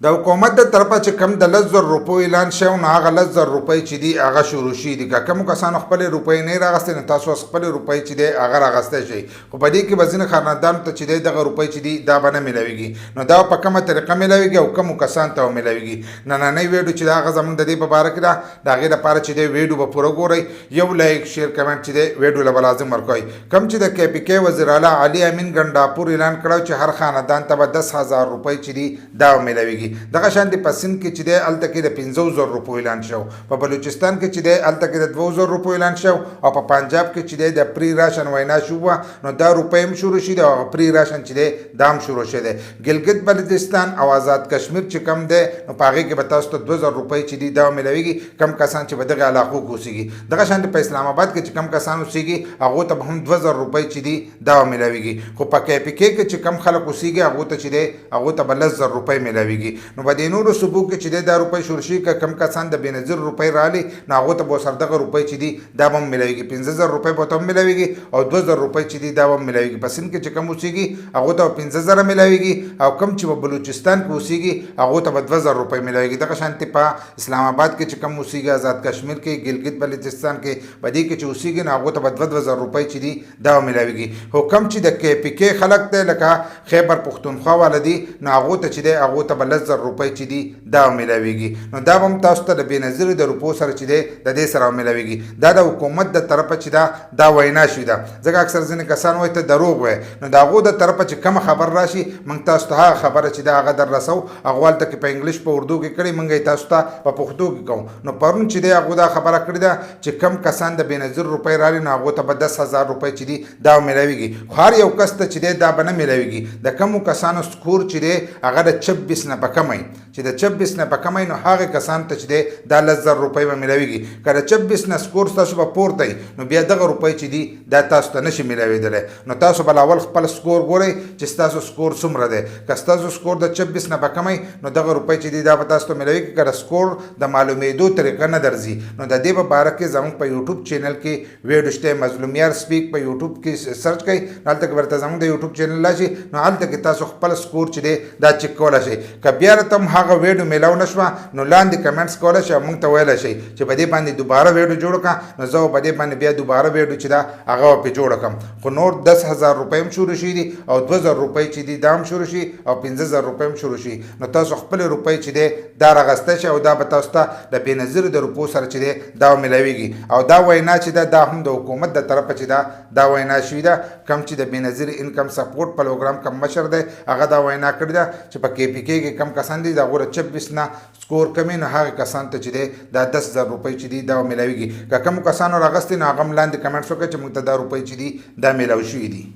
د حکومت د طرفه چې کم د 10,000 روپیو اعلان شوی نو هغه 10,000 روپۍ چې دي هغه شروع شي دي. که کوم کسانو خپلې روپۍ نه راغستې نو تاسو خپلې روپۍ چې دی هغه راغستی شئ، خو په دې کې به ځینې خاندانو ته چې دی دغه روپۍ چې دي دا به نه میلاویږي. نو دا په کومه طریقه میلاویږي او کومو کسانو ته میلاویږي. نننۍ ویډیو چې دا هغه زموږ د دې په باره کې ده، د هغې لپاره چې دی ویډیو به پوره ګورئ، یو لایک شیر کمنټ چې دی ویډیو له به لازم ورکوئ. کوم چې د KPK وزیر اعلی علي امین ګنډاپور اعلان کړی چې هر خاندان ته به 10,000 روپۍ چې دي دا میلاویږي. دغه شان د په سند کې چې دی هلته کې د 15,000 روپیو اعلان شو، په بلوچستان کې چې دی هلته کې د 2,000 روپیو اعلان شو، او په پنجاب کې چې دی د پری راشن وینا شوه نو دا روپۍ هم شروع شي او پری راشن چې دی دا هم شروع شوی دی. ګلګت بلتستان او آزاد کشمیر چې کم دی نو په هغې کې به تاسو ته 2,000 روپۍ چې دي دا میلاویږي کم کسان چې په دغه علاقو کې اوسېږي. دغه شان په اسلام آباد کې چې کم کسان اوسېږي هغو ته به هم 2,000 روپۍ چې دي دا میلاویږي. خو په KPK کې چې کم خلک اوسېږي هغو ته چې دی هغو ته به 10,000 روپۍ میلاویږي. نو په دې نورو صوبو کې چې دی دا روپۍ شروع شي، که کم کسان د بېنظیر روپۍ راغلي نو هغو ته به ورسره دغه روپۍ چې دي دا به هم میلاویږي. 15,000 روپۍ به ورته هم میلاویږي او 2,000 روپۍ چې دي دا به هم میلاویږي. په سند کې چې کم اوسېږي هغو ته به 15,000 میلاویږي او کم چې په بلوچستان کې اوسېږي هغو ته به 2,000 روپۍ میلاویږي. دغه شانتې په اسلام آباد کې چې کم اوسېږي، آزاد کشمیر کې، ګلګت بلتستان کې، په دې کې چې اوسېږي نو هغو ته به 2,000 روپۍ چې دي دا میلاویږي. خو کم چې د KPK خلک دی لکه خیبر پښتونخوا والا دي نو هغو ته چې دی هغو ته به 10,000 روپۍ چې دي دا میلاویږي. نو دا به هم تاسو ته د بېنظیرو د روپو سره چې دی د دې سره میلاویږي. دا د حکومت د طرفه چې دا وینا شوې ده، ځکه اکثر ځینې کسان وایي ته دروغ وایې. نو د هغو د طرفه چې کومه خبر راشي موږ تاسو ته هغه خبره چې ده هغه در رسو. هغه هلته کې په انګلیش په اردو کې کړې، موږ یې تاسو ته په پښتو کې کوو. نو پرون چې دی هغو دا خبره کړې ده چې کم کسان د بېنظیر روپۍ راغلي نو هغو ته به 10,000 روپۍ چې دي دا میلاویږي. خو هر یو کس ته چې دی دا به نه میلاویږي. د کومو کسانو سکور چې دی هغه د 26 نه په کمی، چې د 26 نه په کمی نو هغې کسانو ته چې دی دا 10,000 روپۍ به میلاویږي. که د 26 نه سکور ستاسو به پورته وي نو بیا دغه روپۍ چې دي دا تاسو ته نشي میلاویدلی. نو تاسو به اول خپل سکور ګورئ چې ستاسو سکور څومره دی. که ستاسو سکور د 26 نه په کمی نو دغه روپۍ چې دي دا به تاسو ته میلاویږي. که د سکور د معلومېدو طریقه نه درځي نو د دې په باره کې زموږ په یوټیوب چینل کې ویډیو شته، مظلوم یار سپیک په یوټیوب کې سرچ کړئ، هلته کې ورته زموږ د یوټیوب چینل راشي نو هلته کې تاسو خپل سکور چې دی دا چک کولی شئ. که بیا راته هم هغه ویډیو میلاو نه شوه نو لاندې کمنټس کولی شئ او موږ ته ویلی شئ چې په دې باندې دوباره ویډیو جوړ کړه. نو زه په دې باندې بیا دوباره ویډیو چې ده هغه به پرې جوړه کړم. خو نور 10,000 روپۍ هم شروع شي دي او 2,000 روپۍ چې دي دا هم شروع شي او 15,000 روپۍ هم شروع شي. نو تاسو خپلې روپۍ چې دی دا راغستی شئ او دا به تاسو ته د بېنظیرو د روپو سره چې دی دا میلاویږي. او دا وینا چې ده دا هم د حکومت د طرفه چې دا وینا شوې ده. کم چې د بېنظیر انکم سپورټ پروګرام کم مشر دی هغه دا وینا کړې ده چې په KPK کې کم کسان دي د هغو د 26 نه سکور کمي نو هغه کسانو ته چې دی دا 10,000 روپۍ چې دي دا میلاویږي. که کومو کسانو راغستې نو هغه هم لاندې کمنټس وکړئ چې موږ ته دا روپۍ چې دي دا میلاو شوي دي.